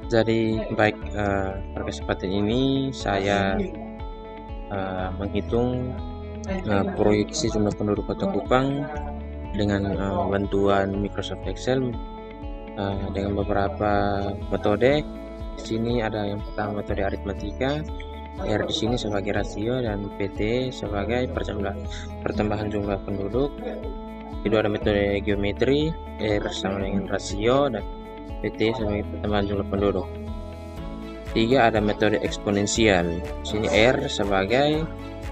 Jadi baik, pada kesempatan ini saya menghitung proyeksi jumlah penduduk Kota Kupang dengan bantuan Microsoft Excel dengan beberapa metode. Di sini ada yang pertama metode aritmatika, R di sini sebagai rasio dan PT sebagai pertambahan jumlah penduduk. Kedua ada metode geometri, R sama dengan rasio dan PT sebagai pertambahan jumlah penduduk. Tiga ada metode eksponensial. Di sini R sebagai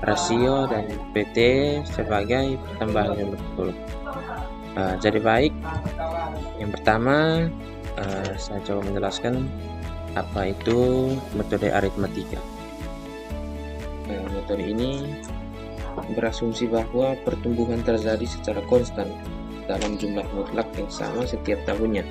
rasio dan PT sebagai pertambahan jumlah penduduk. Jadi baik, yang pertama saya coba menjelaskan apa itu metode aritmatika. Metode ini berasumsi bahwa pertumbuhan terjadi secara konstan dalam jumlah mutlak yang sama setiap tahunnya.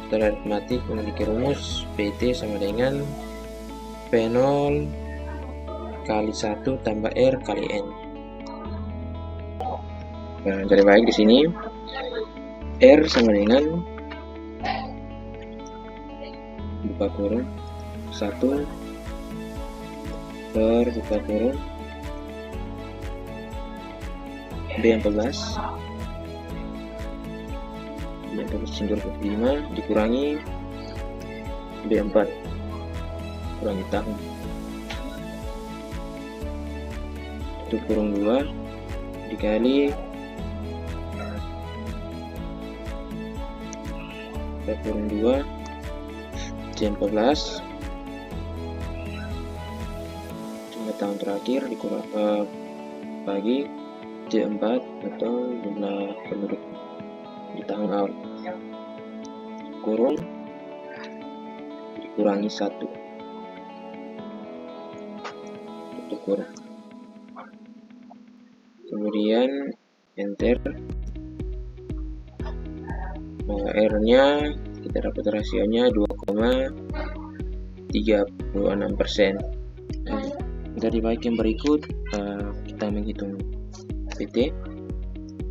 Metode aritmatik memiliki rumus PT sama dengan P0 kali 1 tambah R kali N. Jadi baik, di sini R sama dengan buka kurung 1 per buka kurung B14 sindur ke 5 dikurangi B4 kurangi tahun itu kurung 2 dikali kurung 2 J14 jumlah tahun terakhir dikurang bagi J4 atau jumlah penduduk di tahun awal, kurung dikurangi 1 tutup kurung, kemudian enter. R nya kita dapat rasionya 2,36%. Dari baik yang berikut kita menghitung PT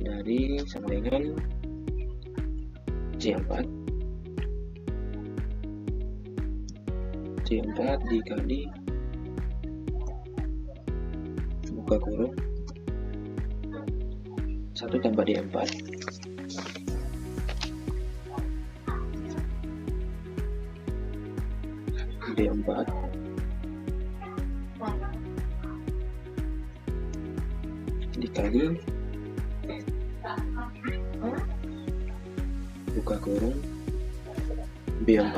dari sama dengan J4 dikali buka kurung 1 tambah D4 dikali buka kurung B4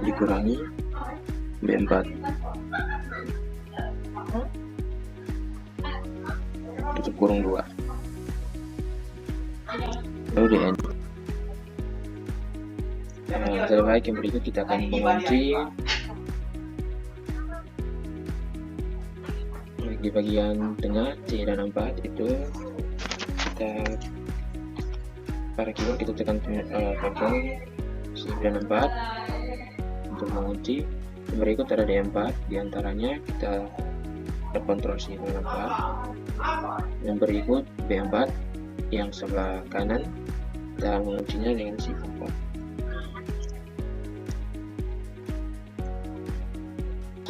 dikurangi B4 tutup kurung 2 lalu DN. Jadi baik, yang berikut kita akan mengunci di bagian tengah C dan 4 itu kita pada keyboard kita tekan tombol C dan 4 untuk mengunci. Yang berikut ada D4, diantaranya kita kontrol C dan 4. Yang berikut B4 yang sebelah kanan kita menguncinya dengan Shift 4.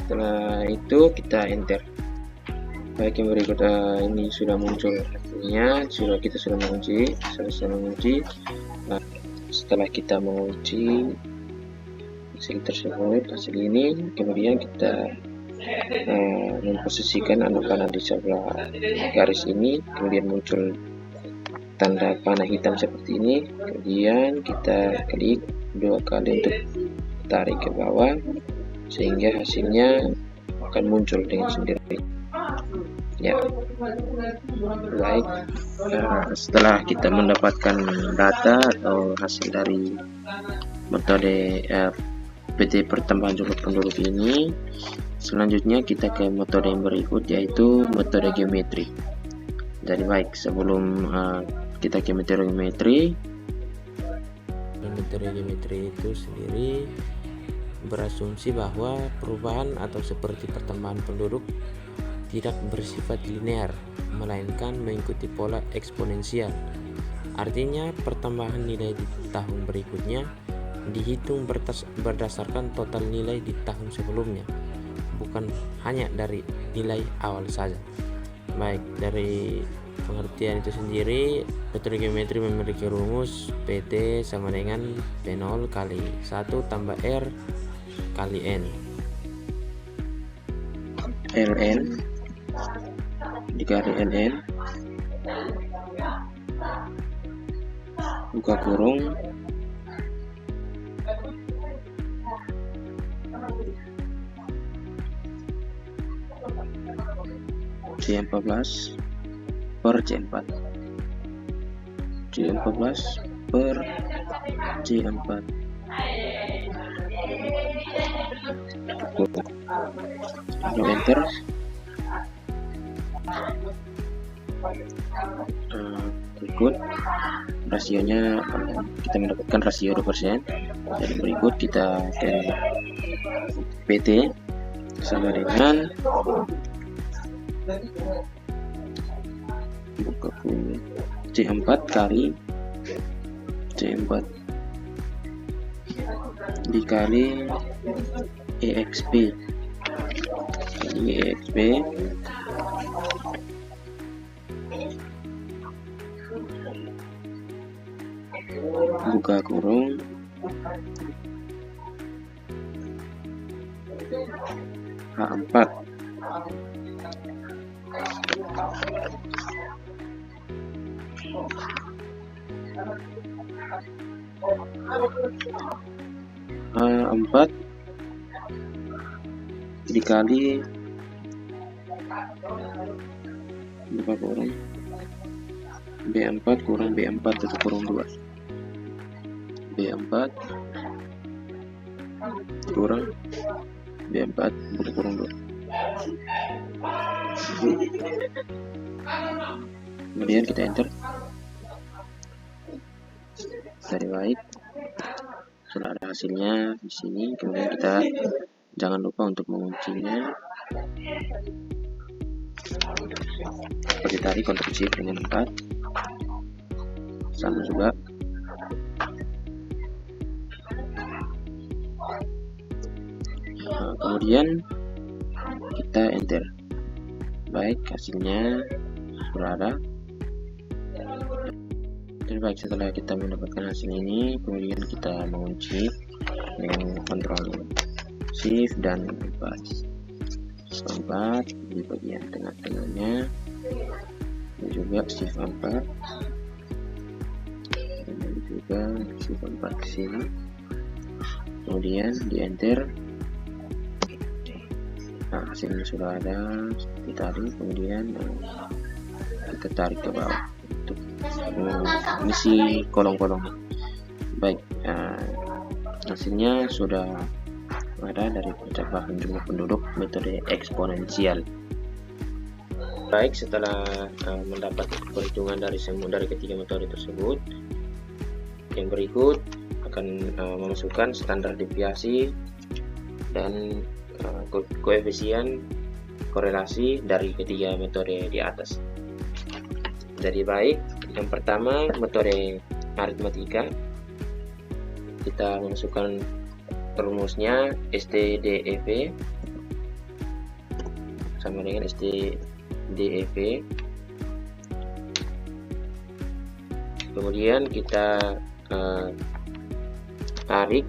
Setelah itu kita enter. Baik, yang berikut ini sudah muncul hasilnya, kita sudah mengunci, selesai mengunci. Setelah kita mengunci hasil tersebut, hasil ini, kemudian kita memposisikan anak-anak di sebelah garis ini, kemudian muncul tanda panah hitam seperti ini, kemudian kita klik 2 kali untuk tarik ke bawah sehingga hasilnya akan muncul dengan sendiri. Ya, baik. Setelah kita mendapatkan data atau hasil dari metode PT pertambahan jumlah penduduk ini, selanjutnya kita ke metode yang berikut, yaitu metode geometri. Jadi baik, sebelum kita ke metode geometri itu sendiri berasumsi bahwa perubahan atau seperti pertambahan penduduk tidak bersifat linear, melainkan mengikuti pola eksponensial. Artinya pertambahan nilai di tahun berikutnya dihitung berdasarkan total nilai di tahun sebelumnya, bukan hanya dari nilai awal saja. Baik, dari pengertian itu sendiri, metode geometri memiliki rumus PT sama dengan P0 kali 1 tambah R kali N. Ln dikali Ln buka kurung C14 per C4 C14 per C4 lalu enter. Berikut rasionya kita mendapatkan rasio 2%. Jadi berikut kita akan PT sama dengan buka kurung C4 kali C4 dikali EXP buka kurung H4 H4 dikali buka kurung B4 kurang B4 tutup kurung 2 B4 kurang B4 buka kurung 2. Kemudian kita enter. Dari baik, sudah ada hasilnya di sini. Kemudian kita jangan lupa untuk menguncinya. Seperti tadi, Ctrl Shift dengan 4 sama juga. Kemudian kita enter. Baik, hasilnya sudah ada. Jadi baik, setelah kita mendapatkan hasil ini, kemudian kita mengunci dengan Ctrl Shift dan 4 di bagian tengah-tengahnya, dan juga Shift 4 dan juga Shift 4 ke sini, kemudian di enter. Nah, hasilnya sudah ada seperti tadi. Kemudian kita tarik ke bawah untuk mengisi kolom-kolomnya. Baik, hasilnya sudah ada dari pencapaian jumlah penduduk metode eksponensial. Baik, setelah mendapat perhitungan dari ketiga metode tersebut, yang berikut akan memasukkan standar deviasi dan koefisien korelasi dari ketiga metode di atas. Jadi baik, yang pertama metode aritmatika, kita memasukkan rumusnya STDEV sama dengan STDEV. Kemudian kita tarik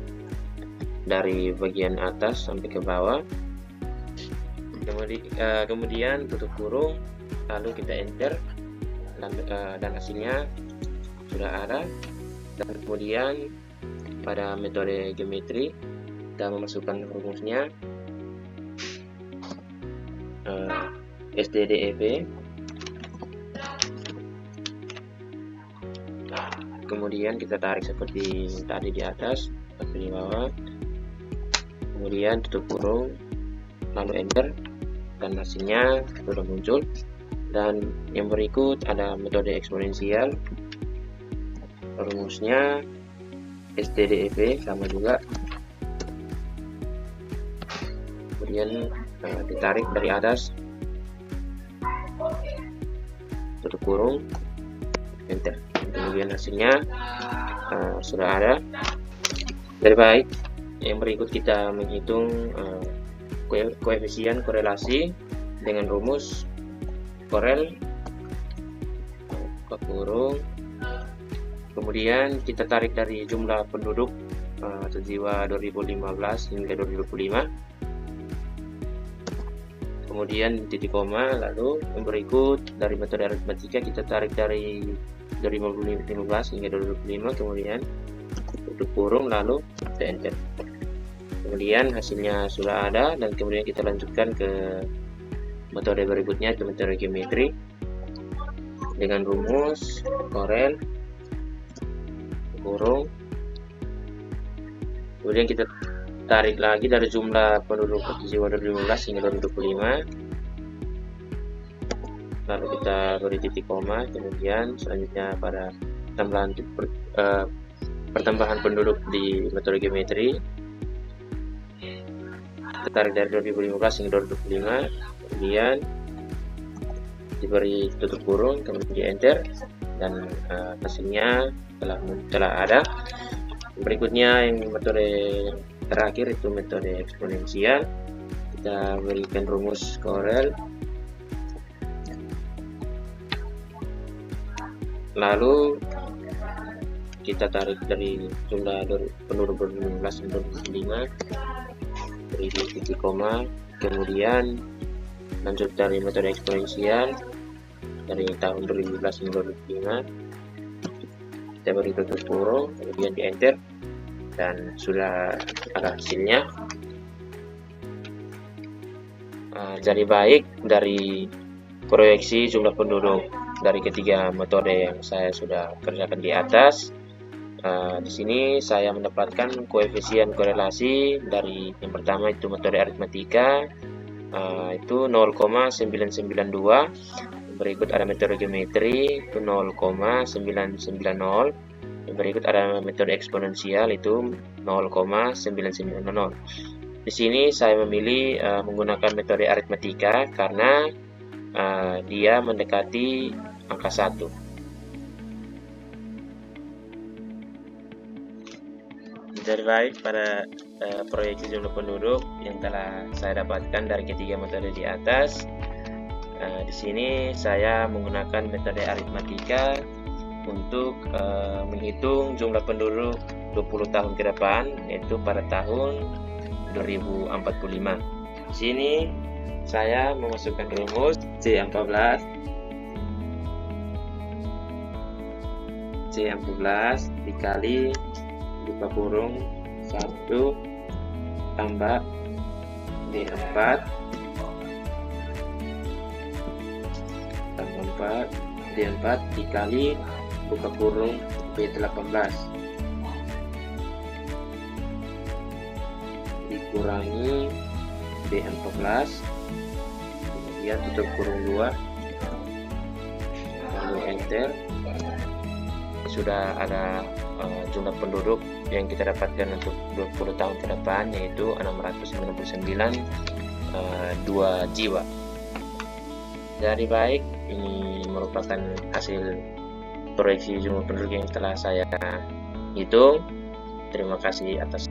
dari bagian atas sampai ke bawah, kemudian tutup kurung, lalu kita enter, dan hasilnya sudah ada. Dan kemudian pada metode geometri kita memasukkan rumusnya STDEV, kemudian kita tarik seperti tadi di atas sampai di bawah, kemudian tutup kurung, lalu enter, dan hasilnya sudah muncul. Dan yang berikut ada metode eksponensial, rumusnya STDEV sama juga, kemudian ditarik dari atas tutup kurung, enter. Kemudian hasilnya sudah ada. Dari baik, yang berikut kita menghitung koefisien korelasi dengan rumus Corel, buka kurung. Kemudian kita tarik dari jumlah penduduk atau jiwa 2015 hingga 2025. Kemudian titik koma. Lalu yang berikut dari metode aritmatika kita tarik dari 2015 hingga 2025. Kemudian tutup kurung, lalu kita enter. Kemudian hasilnya sudah ada, dan kemudian kita lanjutkan ke metode berikutnya, itu metode geometri dengan rumus Corel, kurung. Kemudian kita tarik lagi dari jumlah penduduk jiwa 2015 hingga 2025. Lalu kita beri titik koma. Kemudian selanjutnya pada pertambahan penduduk di metode geometri, kita tarik dari 2015 hingga 2025. Kemudian diberi tutup kurung, kemudian enter, dan hasilnya telah ada. Berikutnya yang metode terakhir itu metode eksponensial. Kita berikan rumus Corel, lalu kita tarik dari jumlah penduduk 2015 dan 2025, beri titik koma. Kemudian lanjut dari metode eksponensial dari tahun 2015 hingga 2025, kita beri tutup kurung, kemudian di enter, dan sudah ada hasilnya. Jadi baik dari proyeksi jumlah penduduk dari ketiga metode yang saya sudah kerjakan di atas, di sini saya mendapatkan koefisien korelasi dari yang pertama itu metode aritmatika, itu 0,992. Berikut ada metode geometri itu 0,990. Berikut ada metode eksponensial itu 0,9900. Di sini saya memilih menggunakan metode aritmatika karena dia mendekati angka 1. Jadi baik, pada proyeksi jumlah penduduk yang telah saya dapatkan dari ketiga metode di atas, di sini saya menggunakan metode aritmatika untuk menghitung jumlah penduduk 20 tahun ke depan, yaitu pada tahun 2045. Di sini saya memasukkan rumus C14 dikali buka kurung 1 tambah D4 tambah 4 D4 dikali buka kurung B18 dikurangi D14, kemudian tutup kurung 2, lalu enter. Sudah ada jumlah penduduk yang kita dapatkan untuk 20 tahun ke depan, yaitu 699 2 jiwa. Jadi baik, ini merupakan hasil proyeksi jumlah penduduk yang telah saya hitung. Terima kasih atas